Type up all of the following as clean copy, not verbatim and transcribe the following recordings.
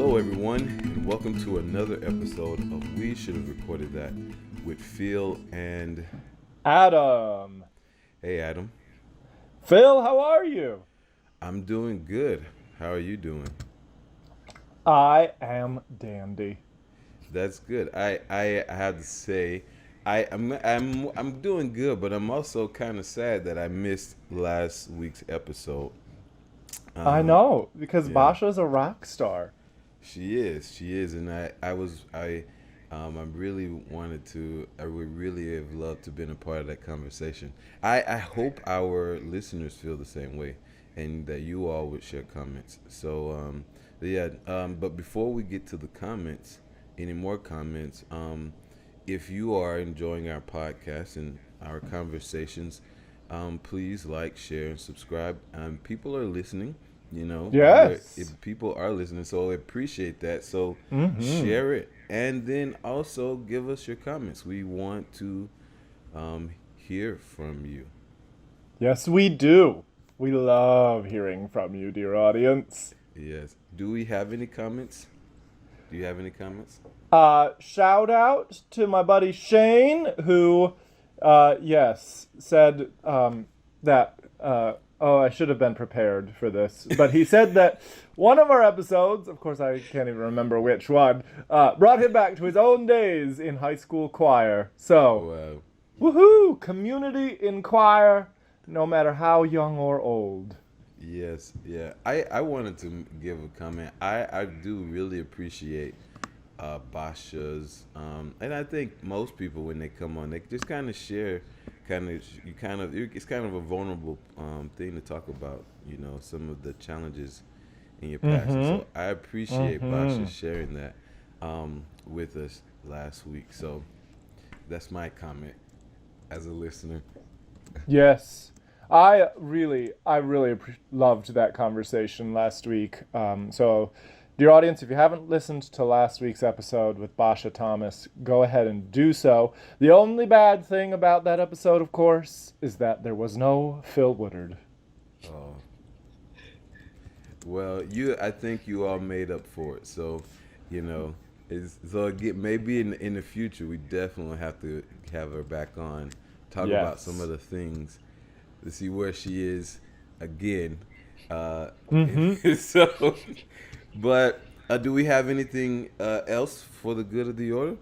Hello, everyone, and welcome to another episode of We Should Have Recorded That with Phil and Adam. Hey, Adam. Phil, how are you? I'm doing good. How are you doing? I am dandy. That's good. I have to say, I'm doing good, but I'm also kind of sad that I missed last week's episode. I know, because yeah. Basia's a rock star. She is, and I really wanted to. I would really have loved to have been a part of that conversation. I hope our listeners feel the same way, and that you all would share comments. So, but before we get to the comments, any more comments? If you are enjoying our podcast and our conversations, please like, share, and subscribe. People are listening. You know, yes, if people are listening, so I appreciate that. So share it, and then also give us your comments. We want to hear from you. Yes, we do. We love hearing from you, dear audience. Yes. Do we have any comments? Do you have any comments? Shout out to my buddy Shane, who, said that. I should have been prepared for this. But he said that one of our episodes, of course I can't even remember which one, brought him back to his own days in high school choir. So, woohoo! Community in choir, no matter how young or old. Yes, yeah. I wanted to give a comment. I do really appreciate Basia's, and I think most people when they come on, they just kind of share. It's kind of a vulnerable thing to talk about, you know, some of the challenges in your past. So I appreciate Basia sharing that with us last week. So that's my comment as a listener. Yes, I really loved that conversation last week. So, dear audience, if you haven't listened to last week's episode with Basia Thomas, go ahead and do so. The only bad thing about that episode, of course, is that there was no Phil Woodard. Oh. Well, I think you all made up for it. So, you know, maybe in the future we definitely have to have her back on, talk about some of the things, to see where she is again. So. But do we have anything else for the good of the order?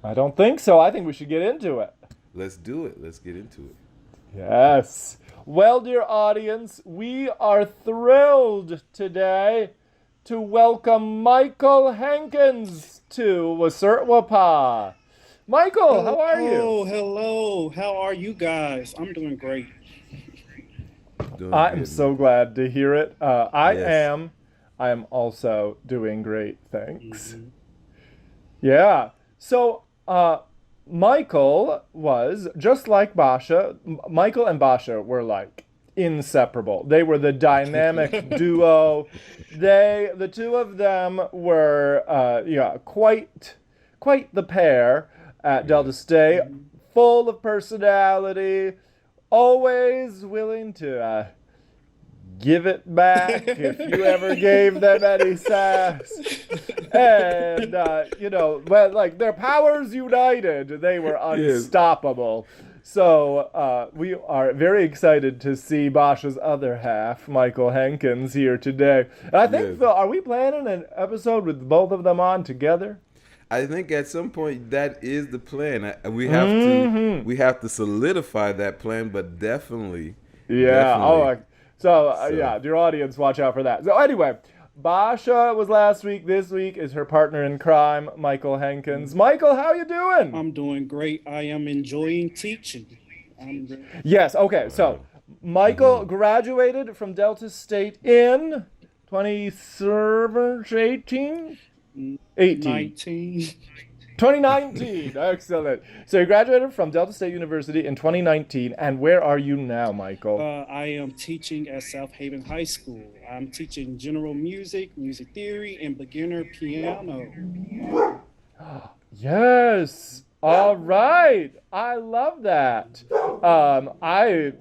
I don't think so. I think we should get into it. Let's do it. Let's get into it. Yes. Well, dear audience, we are thrilled today to welcome Michael Hankins to WSRTwPA. Michael, how are you? Hello. How are you guys? I'm doing great. I'm so glad to hear it. I am also doing great, thanks. Mm-hmm. Yeah. So, Michael was, just like Basia, Michael and Basia were like inseparable. They were the dynamic duo. The two of them were, quite the pair at Delta State, full of personality, always willing to give it back if you ever gave them any sass. And, their powers united, they were unstoppable. So we are very excited to see Basia's other half, Michael Hankins, here today. And I think, Phil, are we planning an episode with both of them on together? I think at some point that is the plan. We have to solidify that plan, but definitely. Yeah. Definitely. So, dear audience, watch out for that. So anyway, Basia was last week. This week is her partner in crime, Michael Hankins. Michael, how you doing? I'm doing great. I am enjoying teaching. Yes, okay. So, Michael graduated from Delta State in 2018? 2019. Excellent. So you graduated from Delta State University in 2019, and where are you now, Michael? I am teaching at South Haven High School. I'm teaching general music, music theory, and beginner piano. Yes. All right. I love that. I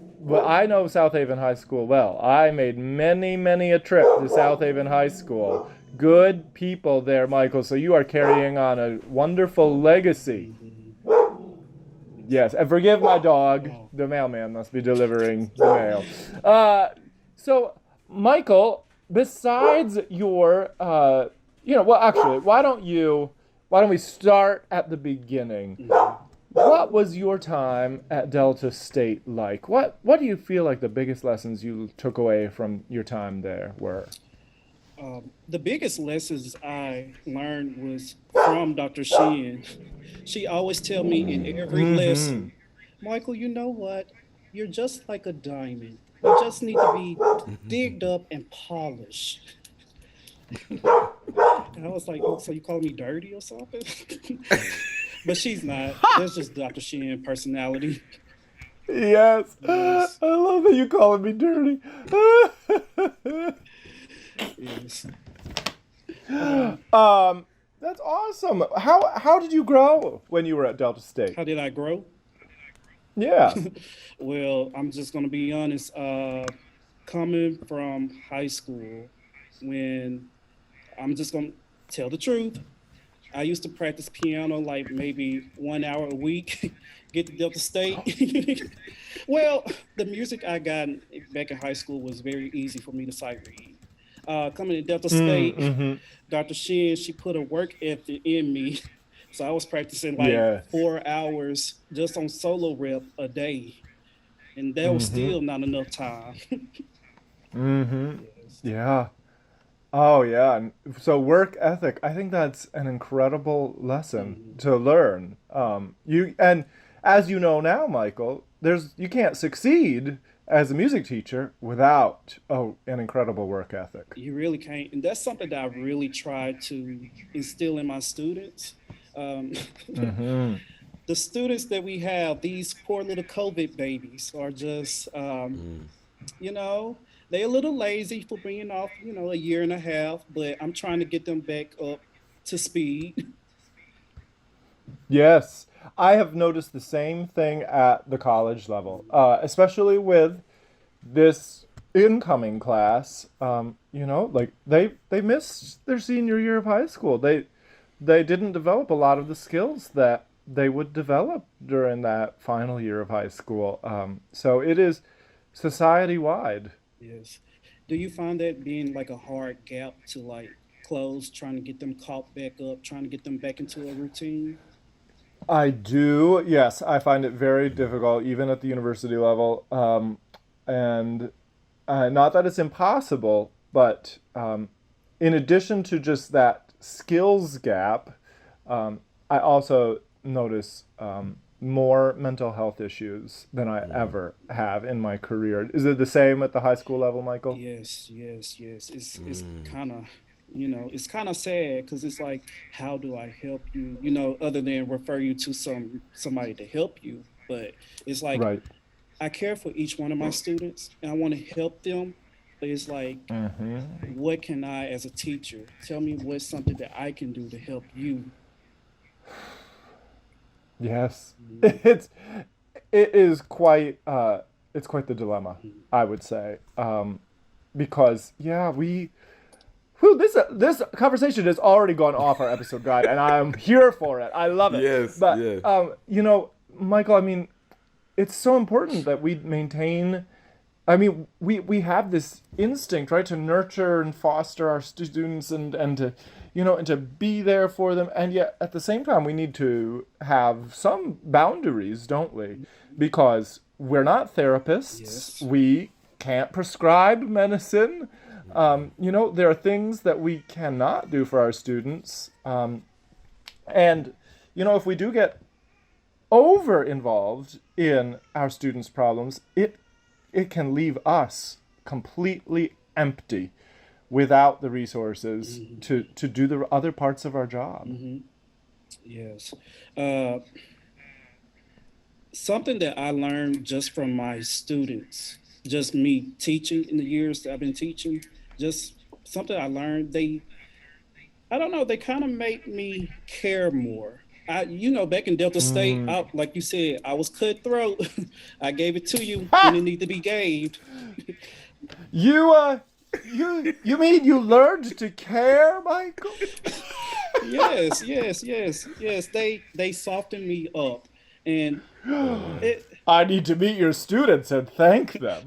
know South Haven High School well. I made many a trip to South Haven High School Good people there, Michael. So you are carrying on a wonderful legacy. Yes, and forgive my dog. Oh, The mailman must be delivering the mail. So, Michael, besides your, well, actually, why don't we start at the beginning? What was your time at Delta State like? What do you feel like the biggest lessons you took away from your time there were? the biggest lessons I learned was from Dr. Sheehan. She always tell me in every Mm-hmm. lesson, Michael, you know what? You're just like a diamond. You just need to be digged up and polished. And I was like, so you call me dirty or something? But she's not. That's just Dr. Sheehan personality. Yes. I Yes. love that you calling me dirty. Yes. Um, That's awesome. How did you grow when you were at Delta State? how did I grow? Yeah. Well, I'm just gonna be honest. Coming from high school, when I'm just gonna tell the truth, I used to practice piano like maybe 1 hour a week. Get to Delta State. Well, the music I got back in high school was very easy for me to sight read. Coming to Delta State, Mm-hmm. Dr. Shin, she put a work ethic in me. So I was practicing like Yes. 4 hours just on solo rep a day. And that was Mm-hmm. still not enough time. Mm-hmm. Yes. Yeah. Oh yeah. And so work ethic, I think that's an incredible lesson Mhm. to learn. You and as you know now, Michael, you can't succeed as a music teacher without an incredible work ethic. You really can't. And that's something that I really try to instill in my students. Um, Mm-hmm. the students that we have, these poor little COVID babies, are just, you know, they're a little lazy for being off, a year and a half, but I'm trying to get them back up to speed. Yes, I have noticed the same thing at the college level, especially with this incoming class. Like they missed their senior year of high school. They didn't develop a lot of the skills that they would develop during that final year of high school. So it is society wide. Yes. Do you find that being like a hard gap to like close, trying to get them caught back up, trying to get them back into a routine? I do, yes. I find it very difficult, even at the university level. And not that it's impossible, but in addition to just that skills gap, I also notice more mental health issues than I ever have in my career. Is it the same at the high school level, Michael? Yes, yes, yes. It's kind of, it's kind of sad because it's like, how do I help you? Other than refer you to somebody to help you, but it's like Right. I care for each one of my students and I want to help them, but it's like, Hmm. what can I, as a teacher, tell me what's something that I can do to help you? Yes. Mhm, It is quite it's quite the dilemma, mhm. I would say. Because yeah, this conversation has already gone off our episode guide, and I'm here for it. I love it. Yes, But yes. Michael, I mean, it's so important that we maintain. I mean, we have this instinct, right, to nurture and foster our students and to, and to be there for them. And yet, at the same time, we need to have some boundaries, don't we? Because we're not therapists. Yes. We can't prescribe medicine. There are things that we cannot do for our students. And, if we do get over involved in our students' problems, it can leave us completely empty without the resources Mhm, to do the other parts of our job. mhm. Yes. Uh, something that I learned just from my students, just me teaching in the years that I've been teaching, just something I learned. I don't know, they kind of make me care more. Back in Delta State, Mm. like you said, I was cutthroat. I gave it to you when it needed to be gave. You You mean you learned to care, Michael? Yes, yes, yes, yes. They softened me up, and it. I need to meet your students and thank them.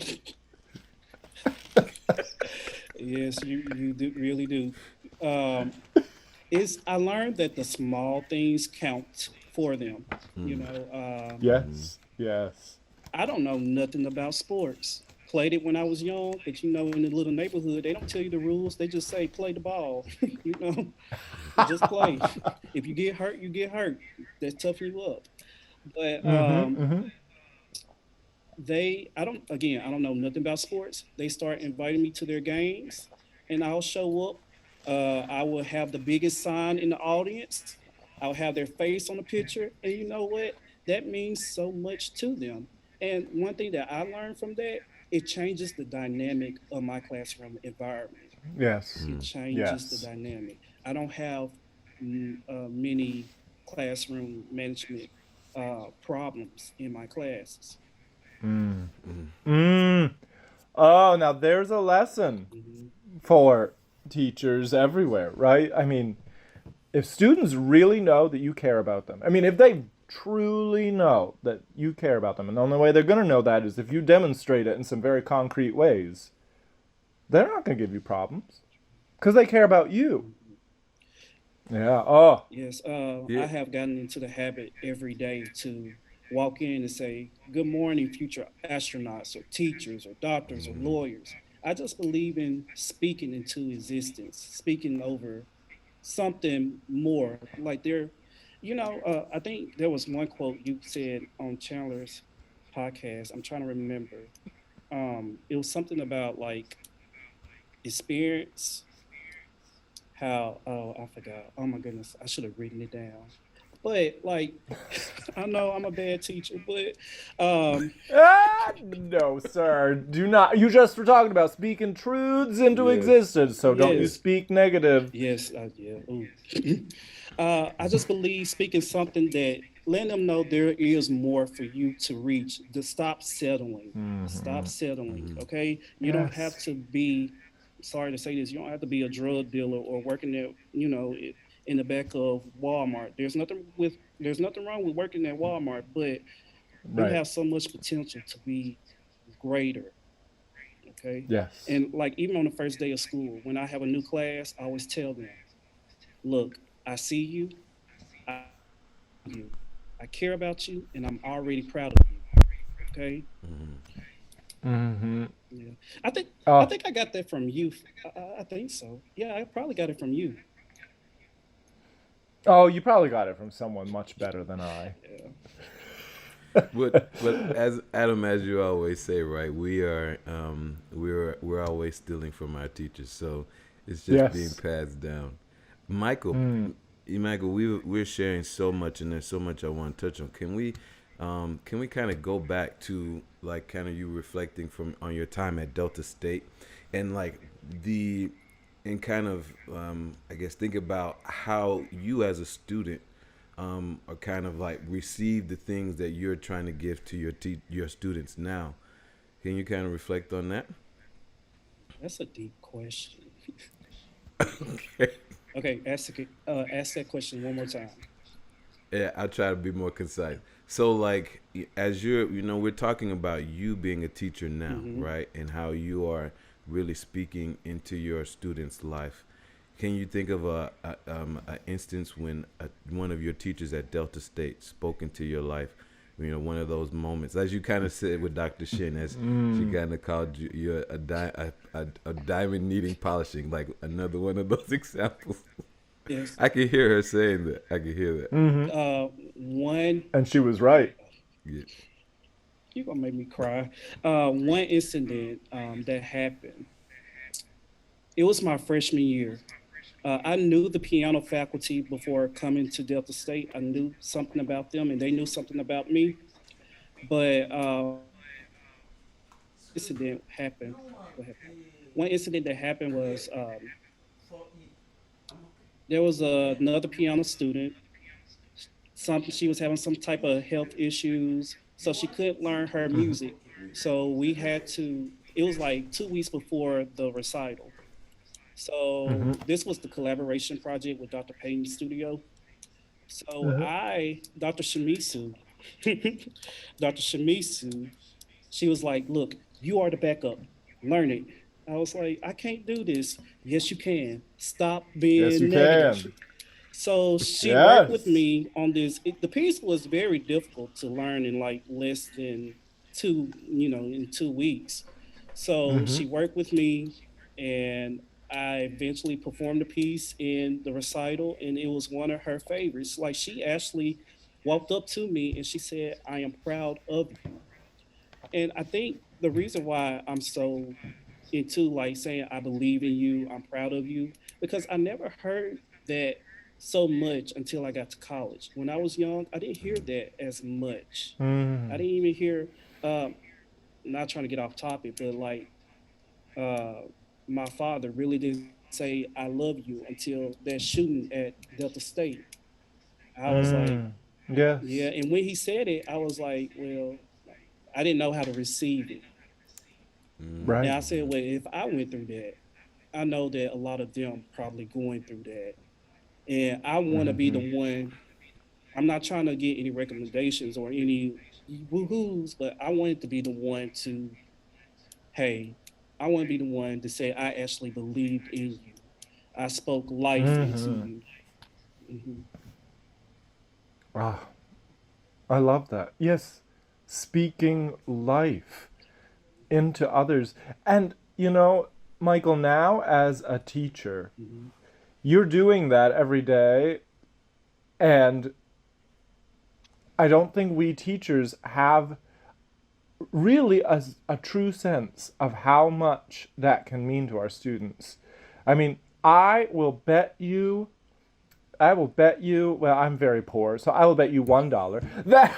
Yes, you do, really do. Um, is I learned that the small things count for them. You know, Yes, yes. I don't know nothing about sports. Played it when I was young, but you know, in the little neighborhood, they don't tell you the rules. They just say play the ball. You know, just play. If you get hurt, you get hurt. That's toughen you up. But Mm-hmm. I don't, again, I don't know nothing about sports. They start inviting me to their games, and I'll show up. I will have the biggest sign in the audience. I'll have their face on the picture, and you know what? That means so much to them. And one thing that I learned from that, it changes the dynamic of my classroom environment. Yes. It changes the Yes. dynamic. I don't have many classroom management problems in my classes. Mm. Oh, now there's a lesson Mhm. for teachers everywhere, right? I mean, if students really know that you care about them, I mean, if they truly know that you care about them, and the only way they're going to know that is if you demonstrate it in some very concrete ways, they're not going to give you problems because they care about you. Yeah. Oh, Yes, I Yeah. have gotten into the habit every day to walk in and say, "Good morning, future astronauts, or teachers, or doctors, or lawyers." I just believe in speaking into existence, speaking over something more. Like there, I think there was one quote you said on Chandler's podcast. I'm trying to remember. It was something about like experience. How? Oh, I forgot. Oh my goodness, I should have written it down. But like, I know I'm a bad teacher, but no, sir. Do not. You just were talking about speaking truths into Yes. existence, so don't you yes, speak negative. yes, yeah. Ooh. I just believe speaking something that letting them know there is more for you to reach. To stop settling. Stop settling. Okay, you don't have Yes. to be. Sorry to say this. You don't have to be a drug dealer or working at in the back of Walmart. There's nothing wrong with working at Walmart, but you Right. have so much potential to be greater. Okay, Yes. and like even on the first day of school, when I have a new class, I always tell them, "Look, I see you. I you. I care about you, and I'm already proud of you." Okay. Mm-hmm. Yeah. I think I Oh, think I got that from you. I think so. Yeah, I probably got it from you. oh, you probably got it from someone much better than I. Yeah. But as Adam, as you always say, right? We're always stealing from our teachers, so it's just being Yes. passed down. Michael, Mm. Michael, we're sharing so much, and there's so much I want to touch on. Can we kind of go back to like kind of you reflecting from on your time at Delta State, and like the and kind of I guess think about how you as a student or kind of like receive the things that you're trying to give to your students now. Can you kind of reflect on that? That's a deep question. Okay. Okay, ask that question one more time. Yeah, I'll try to be more concise. So, like, as we're talking about you being a teacher now, Hmm. right? And how you are really speaking into your students' life. Can you think of a instance when one of your teachers at Delta State spoke into your life? One of those moments, as you kind of said with Dr. Shin, as she Mm. kind of called you a diamond needing polishing, like another one of those examples. Yes. I can hear her saying that. I can hear that. Mm-hmm. One. And she was right. Yeah. You're gonna make me cry. One incident that happened. It was my freshman year. I knew the piano faculty before coming to Delta State. I knew something about them, and they knew something about me. But incident happened. What happened? One incident that happened was there was another piano student. Something she was having some type of health issues, so she couldn't learn her music. So we had to. It was like 2 weeks before the recital. So this was the collaboration project with Dr. Payne's studio. So Dr. Shimisu, Dr. Shimisu, she was like, "Look, you are the backup. Learn it." I was like, "I can't do this." "Yes, you can. Stop Yes, you being negative." can. So she worked with Yes. me on this. The piece was very difficult to learn in like less than in 2 weeks. So she worked with me, and I eventually performed the piece in the recital, and it was one of her favorites. Like she actually walked up to me and she said, "I am proud of you." And I think the reason why I'm so into like saying I believe in you, I'm proud of you, because I never heard that so much until I got to college. When I was young, I didn't hear that as much. I didn't even hear, um, not trying to get off topic, but like uh, my father really didn't say I love you until that shooting at Delta State. I was like, yeah. Yes. And when he said it, I was like, well, I didn't know how to receive it. Right. And I said, well, if I went through that, I know that a lot of them probably going through that. And I want to be the one. I'm not trying to get any recommendations or any woohoos, but I wanted to be the one to, hey, I want to be the one to say I actually believed in you. I spoke life into you. Hmm. Ah, I love that. Yes. Speaking life into others. And, Michael, now as a teacher, Hmm. you're doing that every day. And I don't think we teachers have really a true sense of how much that can mean to our students. I mean, I will bet you, well, I'm very poor, so I will bet you $1 that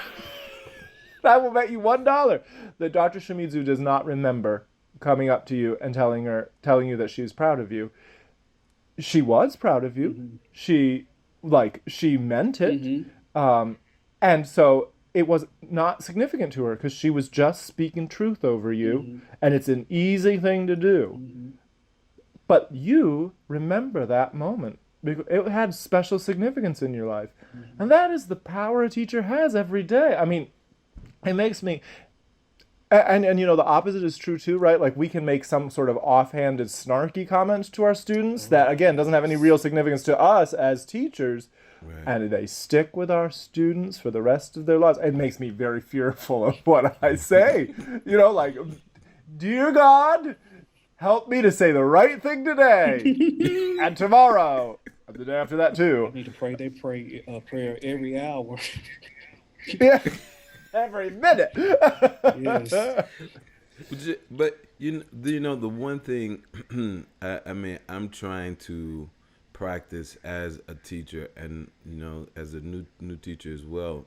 I will bet you $1 that Dr. Shimizu does not remember coming up to you and telling you that she's proud of you. She was proud of you. Hmm. She meant it. Hmm. Um, and so it was not significant to her because she was just speaking truth over you, Hmm. and it's an easy thing to do. Hmm. But you remember that moment because it had special significance in your life. Hmm. And that is the power a teacher has every day. I mean, it makes me and the opposite is true too, right? Like we can make some sort of offhanded snarky comment to our students Oh that again doesn't have any real yes. significance to us as teachers, Right. and they stick with our students for the rest of their lives. It makes me very fearful of what I say. Like, dear God, help me to say the right thing today and tomorrow and the day after that I too. need to pray. They pray prayer every hour. Yeah, every minute. Yes. But the one thing I mean I'm trying to practice as a teacher and as a new teacher as well,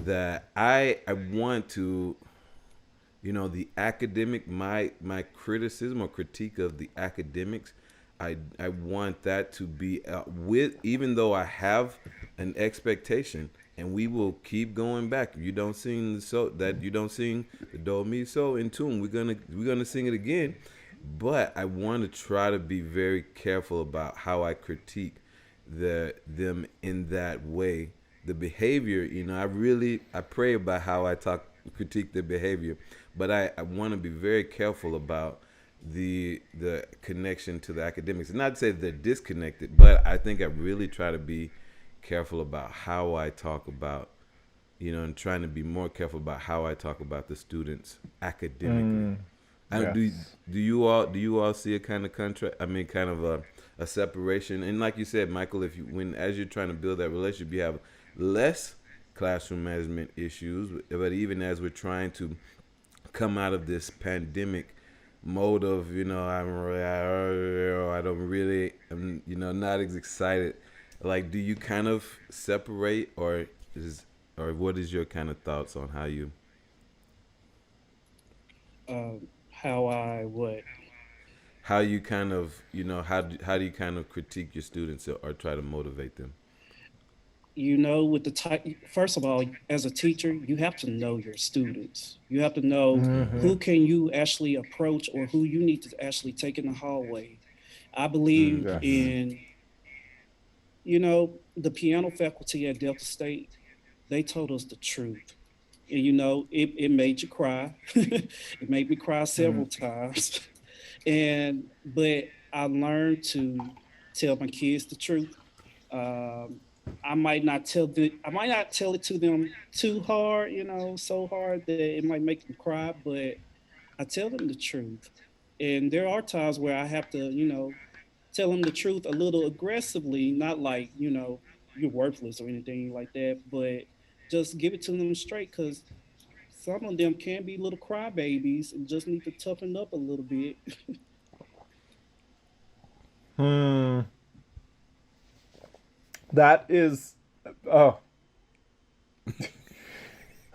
that I want to, the academic, my criticism or critique of the academics, I want that to be with, even though I have an expectation, and we will keep going back. If you don't sing the so that you don't sing the do mi so in tune, we're gonna sing it again. But I want to try to be very careful about how I critique them in that way. The behavior, I pray about how I talk critique the behavior, but I want to be very careful about the connection to the academics. And not to say they're disconnected, but I think I really try to be careful about how I talk about, and trying to be more careful about how I talk about the students academically. Do Yes. do you all see a kind of contract? I mean, kind of a separation. And like you said, Michael, if you when as you're trying to build that relationship, you have less classroom management issues. But even as we're trying to come out of this pandemic mode of, I don't really, I'm, not as excited. Like, do you kind of separate, is or what is your kind of thoughts on How I what? how you kind of, how do you kind of critique your students or try to motivate them? with the type, first of all, as a teacher, you have to know your students. You have to know Mm-hmm. who can you actually approach or who you need to actually take in the hallway. I believe Yes. in, the piano faculty at Delta State, they told us the truth. And, it made you cry. It made me cry several times. But I learned to tell my kids the truth. Um, I might not tell it to them too hard, so hard that it might make them cry, but I tell them the truth. And there are times where I have to, tell them the truth a little aggressively, not like, you're worthless or anything like that, but just give it to them straight because some of them can be little crybabies and just need to toughen up a little bit. Hmm. That is. Oh.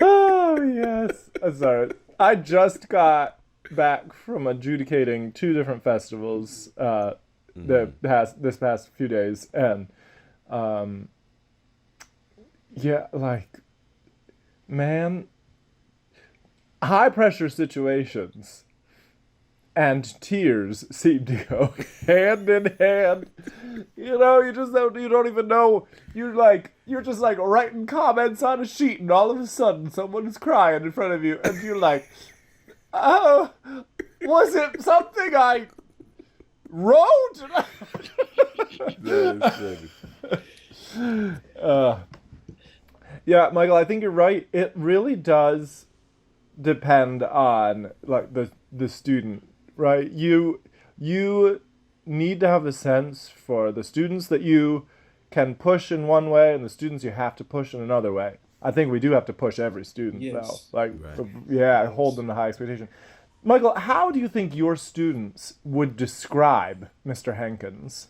Oh, yes. Sorry. I just got back from adjudicating two different festivals this past few days. And um, yeah, like, man, high pressure situations and tears seem to go hand in hand. You don't even know. You're just like writing comments on a sheet, and all of a sudden someone is crying in front of you, and you're like, "Oh, was it something I wrote?" That is uh, yeah, Michael, I think you're right. It really does depend on like the student, right? You need to have a sense for the students that you can push in one way and the students you have to push in another way. I think we do have to push every student though. Yes. Like right. yeah, hold Yes. them to high expectation. Michael, how do you think your students would describe Mr. Hankins?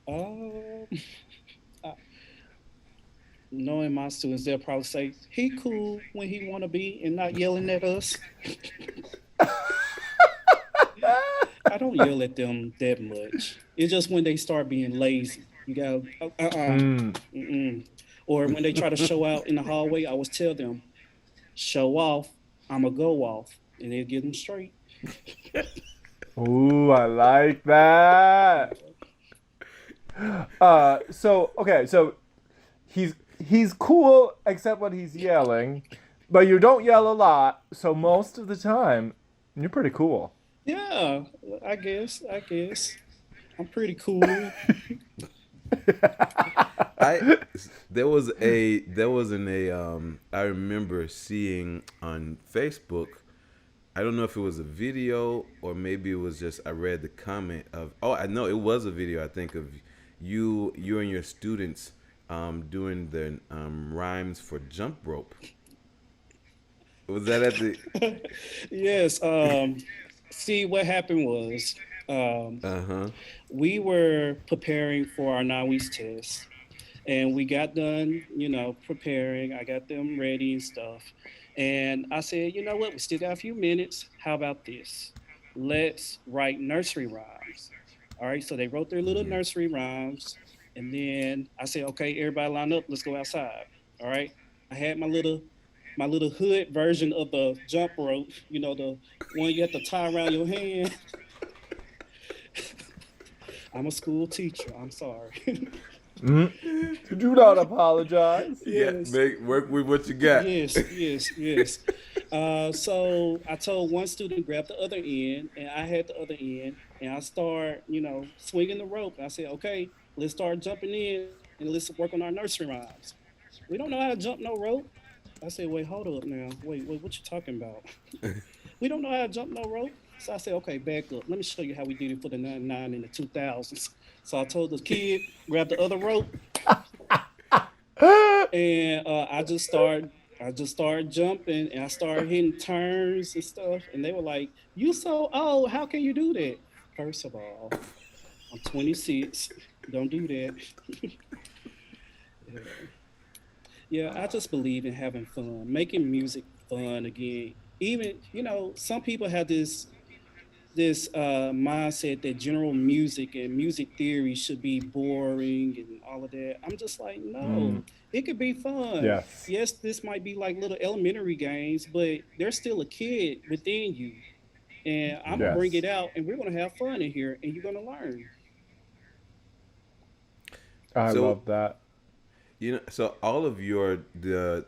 Um, Knowing my students, they'll probably say he cool when he want to be and not yelling at us. I don't yell at them that much. It's just when they start being lazy. You got Mm. mm-mm. Or when they try to show out in the hallway, I always tell them, show off, I'ma go off, and they'll get them straight. Ooh, I like that. So okay, so he's cool except when he's yelling, but you don't yell a lot, so most of the time you're pretty cool. Yeah, I guess I'm pretty cool. I there wasn't a I remember seeing on Facebook. I don't know if it was a video or maybe it was just I read the comment of, oh, I know it was a video, I think, of you and your students doing the rhymes for jump rope. Was that at the Yes. See, what happened was um, uh-huh. we were preparing for our 9 weeks test, and we got done, preparing. I got them ready and stuff, and I said, you know what? We still got a few minutes. How about this? Let's write nursery rhymes. All right. So they wrote their little Mhm. nursery rhymes, and then I said, okay, everybody line up. Let's go outside. All right. I had my little hood version of the jump rope, the one you have to tie around your hand. I'm a school teacher. I'm sorry. Mm. Do not apologize. You got Yes. make work with what you got. Yes, yes, yes. So I told one student grab the other end, and I had the other end, and I start, swinging the rope. I said, okay, let's start jumping in and let's work on our nursery rhymes. We don't know how to jump no rope. I said, wait, hold up now. Wait, what you talking about? We don't know how to jump no rope. So I said, okay, back up. Let me show you how we did it for the 99 and the 2000s. So I told the kid, grab the other rope, and I just started jumping, and I started hitting turns and stuff, and they were like, "You so old? How can you do that?" First of all, I'm 26. Don't do that. Yeah. Yeah, I just believe in having fun, making music fun again. Even some people have this. this mindset that general music and music theory should be boring and all of that. I'm just like, no, it could be fun. Yes. Yes, this might be like little elementary games, but there's still a kid within you. And I'm gonna bring Yes. it out and we're gonna have fun in here and you're gonna learn. I So love that. so all of the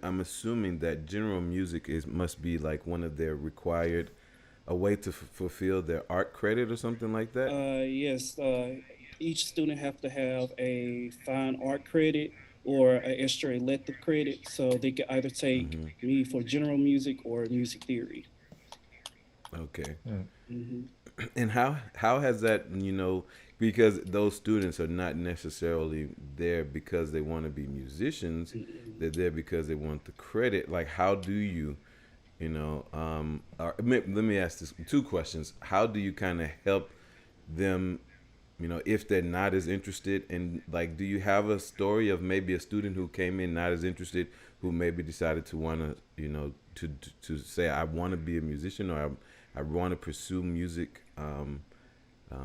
I'm assuming that general music is must be like one of their required a way to fulfill their art credit or something like that. Yes, each student have to have a fine art credit or an extra elective credit, so they can either take Hmm. me for general music or music theory. Okay. Hmm. And how has that, because those students are not necessarily there because they want to be musicians, they're there because they want the credit. Like, how do you, let me ask this two questions. How do you kind of help them, if they're not as interested? And like, do you have a story of maybe a student who came in not as interested, who maybe decided to want to, to say, I want to be a musician, or I want to pursue music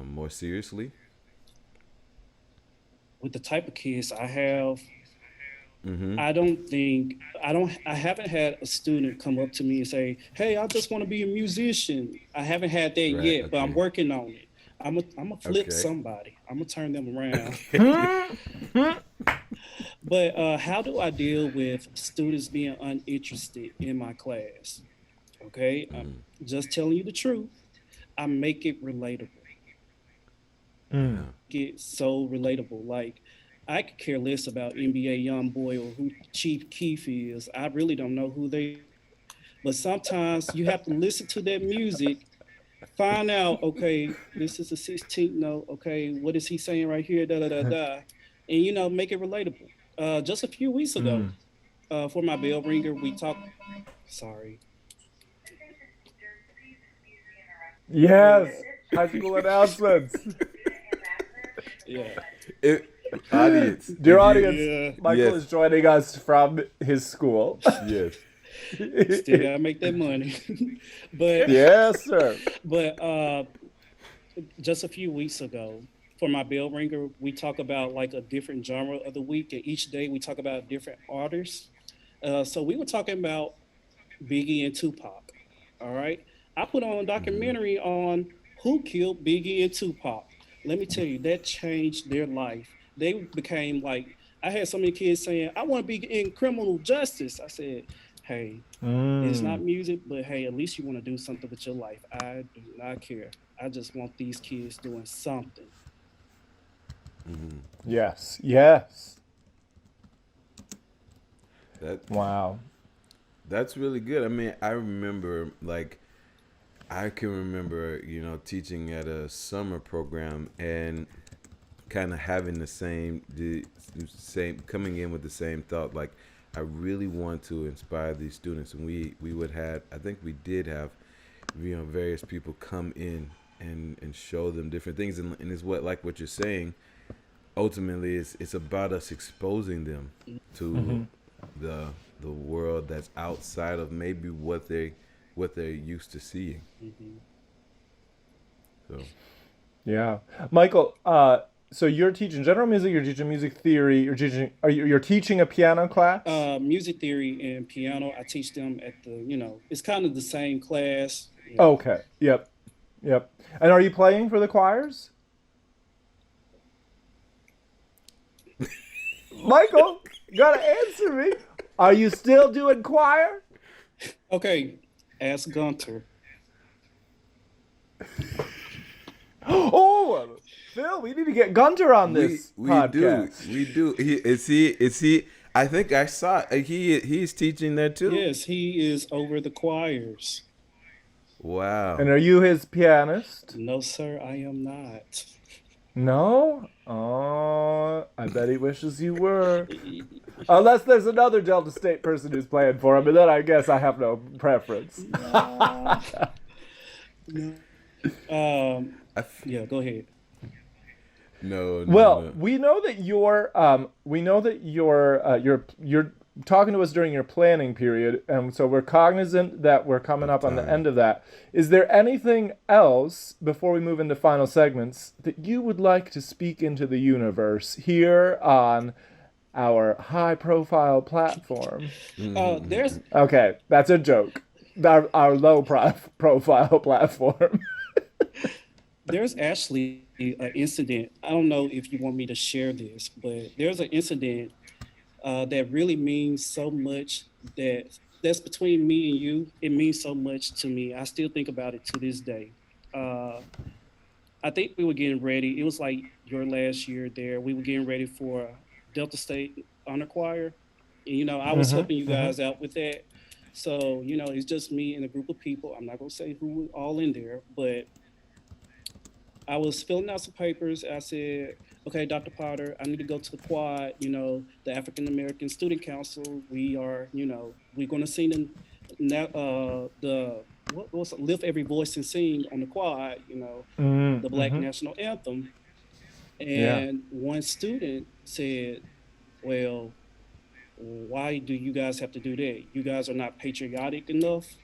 more seriously? With the type of kids I have, Mm-hmm. I haven't had a student come up to me and say, "Hey, I just want to be a musician." I haven't had that Right. yet, but I'm Okay. working on it. I'm a flip Okay. somebody. I'm gonna turn them around. Okay. But how do I deal with students being uninterested in my class? Okay, I'm Mm, just telling you the truth. I make it relatable. Mm. yeah. Get so relatable. Like I could care less about NBA YoungBoy or who Chief Keef is. I really don't know who they. But sometimes you have to listen to that music, find out. Okay, this is a 16th note. Okay, what is he saying right here? Da da da da, and make it relatable. Just a few weeks ago, Mm. for my bell ringer, we talked. Sorry. Yes. Yeah, High school announcements. yeah, It, audience, Dear if you, audience, yeah. Michael yes, is joining us from his school. yes. Still gotta make that money, but Yes, sir. but just a few weeks ago, for my bell ringer, we talk about like a different genre of the week, and each day we talk about different artists. So we were talking about Biggie and Tupac. All right, I put on a Hmm. documentary on who killed Biggie and Tupac. Let me tell you, that changed their life. They became like I had so many kids saying, "I want to be in criminal justice." I said, "Hey, it's not Mm. music, but hey, at least you want to do something with your life. I do not care. I just want these kids doing something." Hmm. Yes. Yes. That Wow. that's really good. I mean, I remember like I can remember, teaching at a summer program and kind of having the same coming in with the same thought. Like, I really want to inspire these students, and we would have, I think we did have, various people come in and show them different things, and it's what you're saying. Ultimately, it's about us exposing them to Hmm. the the world that's outside of maybe what they're used to seeing. Mhm. So Yeah. Michael, so you're teaching general music, you're teaching music theory, you're teaching a piano class? Music theory and piano, I teach them at it's kind of the same class. Yeah. Okay. Yep. Yep. And are you playing for the choirs? Michael, you gotta answer me. Are you still doing choir? Okay, ask Gunter. Oh, Phil, we need to get Gunter on we this we do podcast. we do. Is he? I think I saw he's teaching there too. Yes, he is over the choirs. Wow. And are you his pianist? No, sir, I am not. No? Oh, I bet he wishes you were. Unless there's another Delta State person who's playing for him, and then I guess I have no preference. No, no. I f- Yeah, go ahead. no, no, Well, no. we know that you're talking to us during your planning period, and so we're cognizant that we're coming up on the end of that. Is there anything else before we move into final segments that you would like to speak into the universe here on our high-profile platform? There's Okay, that's a joke. Our low-profile platform. there's actually an incident. I don't know if you want me to share this, but there's an incident that really means so much that's between me and you. It means so much to me. I still think about it to this day. Uh, I think we were getting ready. It was like your last year there. We were getting ready for Delta State Honor Choir. And, I was helping you guys out with that. So, it's just me and a group of people. I'm not going to say who was all in there, but I was filling out some papers. I said, okay, Dr. Potter, I need to go to the quad, the African American Student Council. We are, we're going to sing what was it? Lift Every Voice and Sing on the quad, the Black National Anthem. And one student said, well, why do you guys have to do that? You guys are not patriotic enough.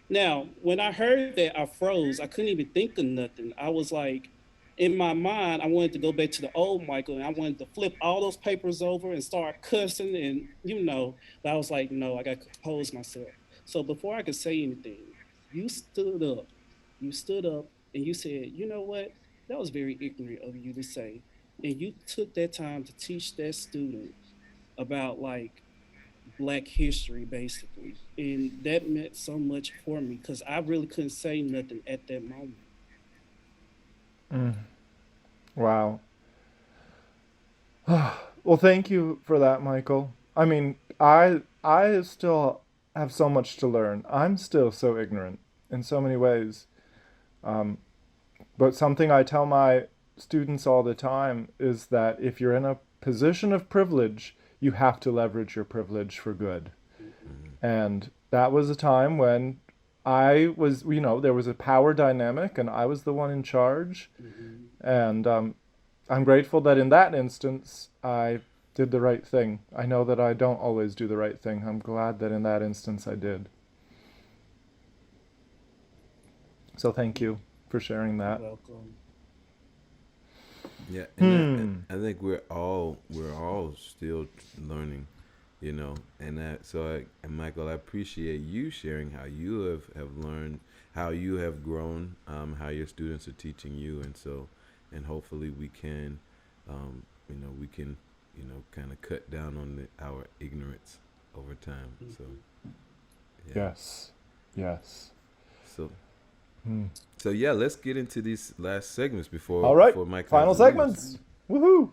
Now, when I heard that, I froze. I couldn't even think of nothing. I was like, in my mind, I wanted to go back to the old Michael, and I wanted to flip all those papers over and start cussing, and but I was like, no, I got to compose myself. So before I could say anything, you stood up. You stood up and you said, you know what? That was very ignorant of you to say. And you took that time to teach that student about like Black history, basically. And that meant so much for me because I really couldn't say nothing at that moment. Wow. Well, thank you for that, Michael. I mean, I still have so much to learn. I'm still so ignorant in so many ways. But something I tell my students all the time is that if you're in a position of privilege, you have to leverage your privilege for good. And that was a time when I was, there was a power dynamic and I was the one in charge. And I'm grateful that in that instance, I did the right thing. I know that I don't always do the right thing. I'm glad that in that instance I did. So thank you for sharing that. You're welcome. Yeah, and I think we're all still learning, and Michael, I appreciate you sharing how you have learned, how you have grown, how your students are teaching you, and hopefully we can, kind of cut down on our ignorance over time. So, yeah. Yes. So. So yeah, let's get into these last segments before. All right, before Mike final segments. Woohoo!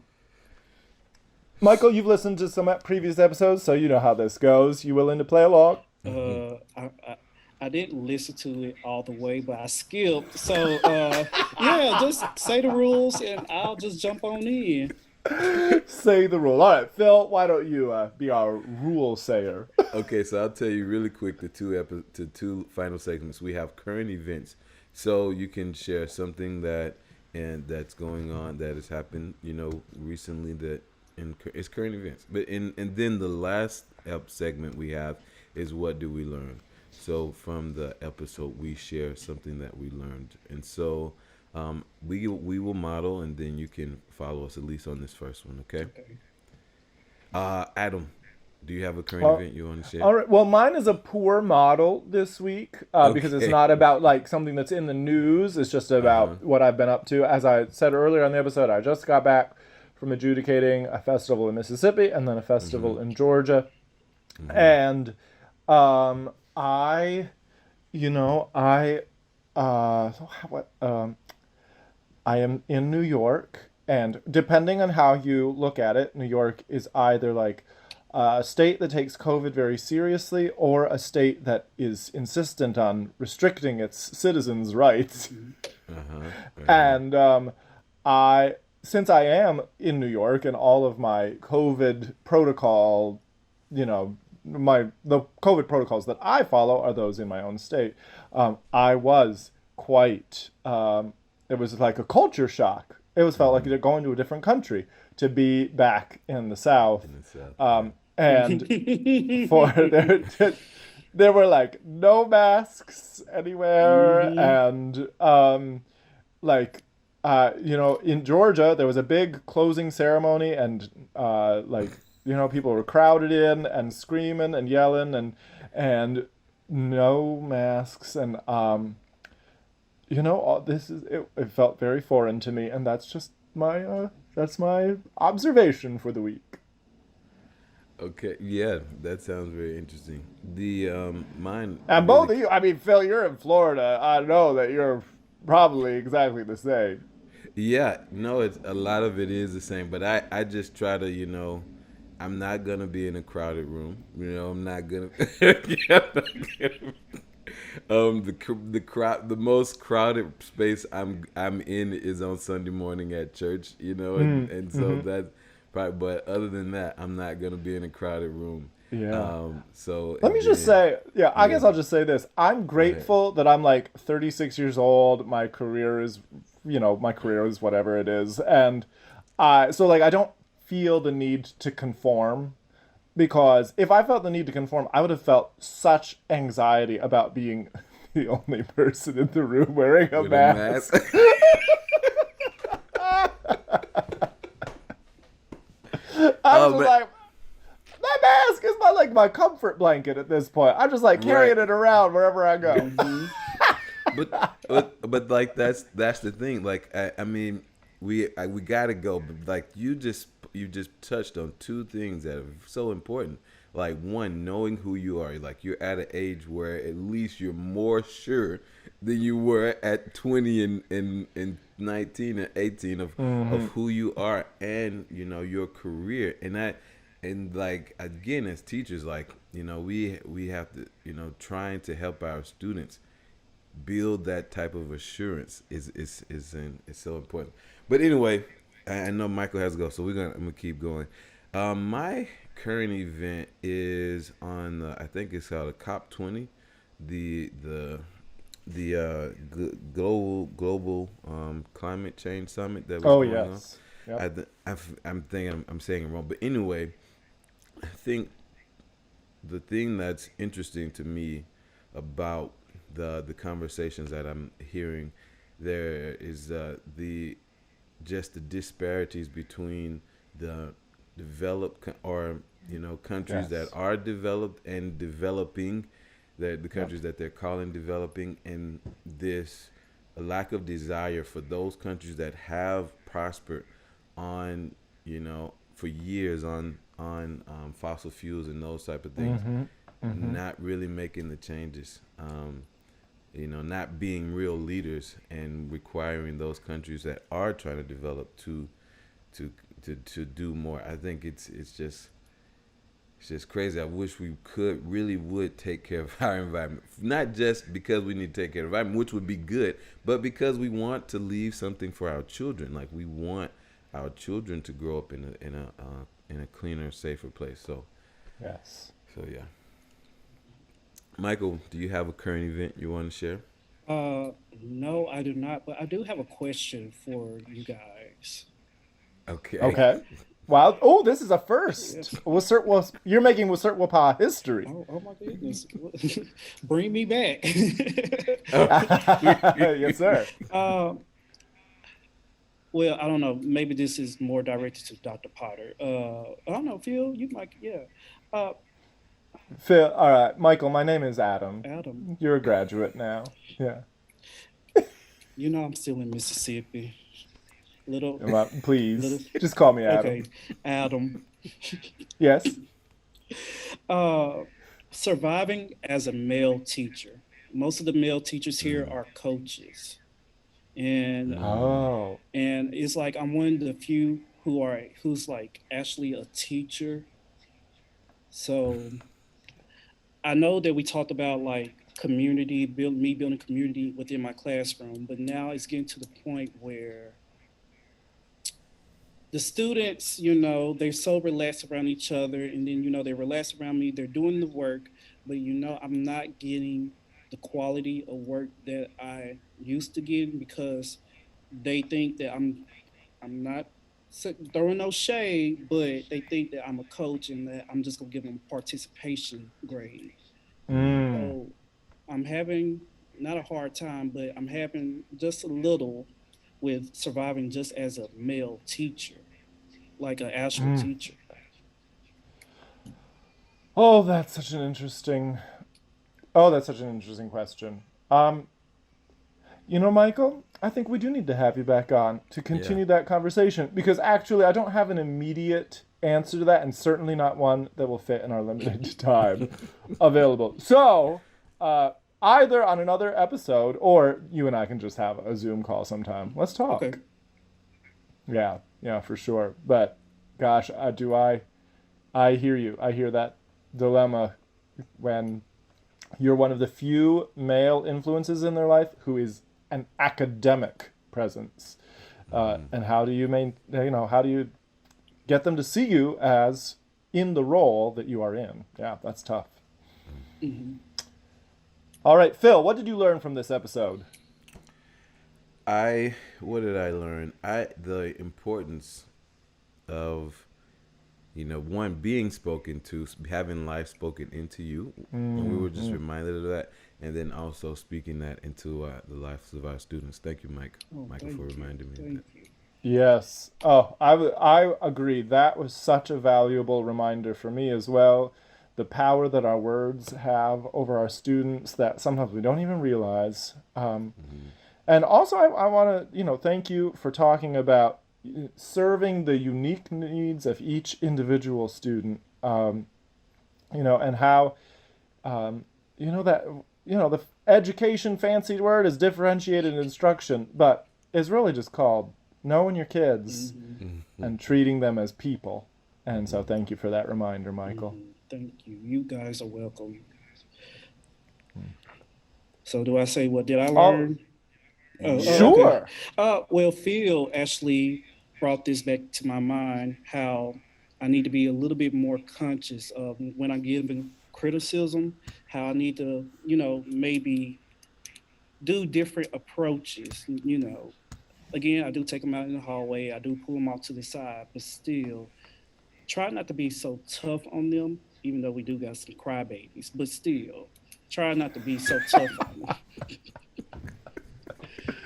Michael, you've listened to some previous episodes, so you know how this goes. You willing to play along? I didn't listen to it all the way, but I skipped. So just say the rules, and I'll just jump on in. Say the rule. All right, Phil, why don't you be our rule sayer? Okay, so I'll tell you really quick the two final segments. We have current events, so you can share something that's going on that has happened, recently it's current events. But and then the last segment we have is what do we learn? So from the episode, we share something that we learned, and so we will model, and then you can follow us at least on this first one. Okay. Adam, do you have a current event you want to share? All right. Well, mine is a poor model this week because it's not about like something that's in the news. It's just about what I've been up to. As I said earlier on the episode, I just got back from adjudicating a festival in Mississippi and then a festival in Georgia. And I am in New York, and depending on how you look at it, New York is either like a state that takes COVID very seriously or a state that is insistent on restricting its citizens' rights. And since I am in New York and all of my COVID protocol, the COVID protocols that I follow are those in my own state, I was quite, it was like a culture shock. It felt like going to a different country to be back in the South. and for there were like no masks anywhere, Hmm. and like in Georgia there was a big closing ceremony, and people were crowded in and screaming and yelling, and no masks, and all this it felt very foreign to me, and that's my observation for the week. Okay, yeah, that sounds very interesting. The mine And both really, of you, I mean, Phil, you're in Florida. I know that you're probably exactly the same. yeah, no, it's a lot of it is the same, but I just try to, I'm not gonna be in a crowded room. I'm not gonna. The crowd, the most crowded space I'm in is on Sunday morning at church. And so Mm-hmm. that probably. But other than that, I'm not gonna be in a crowded room. Yeah. So Let and me just then say, yeah, I yeah, guess I'll just say this. I'm go ahead. grateful that I'm like 36 years old. My career is whatever it is. And so like I don't feel the need to conform, because if I felt the need to conform, I would have felt such anxiety about being the only person in the room wearing a With a mask. mask. I was Oh, just but like, that mask is my comfort blanket at this point. I'm just like right. carrying it around wherever I go. Hmm. But like that's the thing. Like I mean, we gotta go. But like you just touched on two things that are so important. Like one, knowing who you are. Like you're at an age where at least you're more sure than you were at 20 and 19 and 18 of Mm-hmm. who you are and your career. And like again as teachers, like we have to trying to help our students build that type of assurance is so important. But anyway, I know Michael has to go, so I'm gonna keep going. My current event is on I think it's called a COP 20, the global climate change summit that was Oh going on. yes. Yep. I'm thinking I'm saying it wrong, but anyway, I think the thing that's interesting to me about the conversations that I'm hearing there is the just the disparities between the developed or countries that Yes. are developed and developing, the Yep. countries that they're calling developing, and this lack of desire for those countries that have prospered on for years on fossil fuels and those type of things, Mm-hmm. Mm-hmm. not really making the changes, not being real leaders and requiring those countries that are trying to develop to to do more. I think it's just crazy. I wish we could really would take care of our environment, not just because we need to take care of the environment, which would be good, but because we want to leave something for our children. Like we want our children to grow up in a cleaner, safer place. Yes. So yeah. Michael, do you have a current event you want to share? Uh, no, I do not, but I do have a question for you guys. Okay. Okay. Wow. Oh, this is a first. Yes. You're making WSRTwPA history. Oh my goodness. Bring me back. Yes, sir. uh, well, I don't know. Maybe this is more directed to Dr. Potter. I don't know, Phil, you might, yeah. Uh, Phil. All right, Michael. My name is Adam. Adam, You're a graduate now. Yeah. I'm still in Mississippi. Little, Well, little, please, just call me okay. Adam. Adam, Yes. uh, surviving as a male teacher. Most of the male teachers here Mm, are coaches. And mm, Oh. it's like I'm one of the few who's like actually a teacher. So I know that we talked about like me building community within my classroom, but now it's getting to the point where the students, they're so relaxed around each other, and then they relax around me, they're doing the work, but I'm not getting the quality of work that I used to get because they think that I'm not. throwing no shade, but they think that I'm a coach and that I'm just gonna give them a participation grade. Mm. So I'm having not a hard time, but I'm having just a little with surviving just as a male teacher, like an actual Mm. teacher. Oh, that's such an interesting. Oh, that's such an interesting question. Um, Michael, I think we do need to have you back on to Yeah. continue that conversation because actually I don't have an immediate answer to that and certainly not one that will fit in our limited time available. So, uh, either on another episode or you and I can just have a Zoom call sometime. Let's Okay. talk. Yeah, yeah, for sure. But gosh, I hear you. I hear that dilemma when you're one of the few male influences in their life who is an academic presence. And how do you how do you get them to see you as in the role that you are in? Yeah, that's tough. Hmm. All right, Phil, what did you learn from this episode? What did I learn? The importance of one being spoken to, having life spoken into you, and we were just reminded of that, and then also speaking that into the lives of our students. Thank you, Oh, Michael, thank for you. reminding me of Thank that. you. Yes. Oh, I agree. That was such a valuable reminder for me as well. The power that our words have over our students that sometimes we don't even realize. And also, I want to, thank you for talking about serving the unique needs of each individual student. And how, that, the education fancy word is differentiated instruction, but it's really just called knowing your kids Hmm. and treating them as people. And so thank you for that reminder, Michael. Thank you. You guys are welcome. So do I say what did I Oh, learn? Oh, Yeah. okay. sure. Well, Phil actually brought this back to my mind how I need to be a little bit more conscious of when I'm giving criticism, how I need to, maybe do different approaches. Again, I do take them out in the hallway, I do pull them off to the side, but still try not to be so tough on them, even though we do got some crybabies, but still try not to be so tough on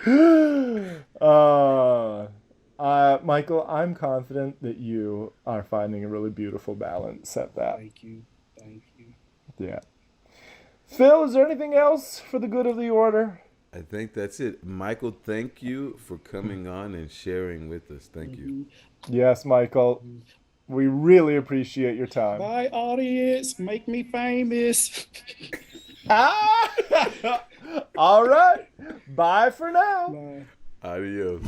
them. uh, Michael, I'm confident that you are finding a really beautiful balance at that. Thank you. Thank you. Yeah. Phil, is there anything else for the good of the order? I think that's it. Michael, thank you for coming on and sharing with us. Thank you. Hmm. Yes, Michael. We really appreciate your time. Bye, audience. Make me famous. Ah! All right. Bye for now. Bye. Adios.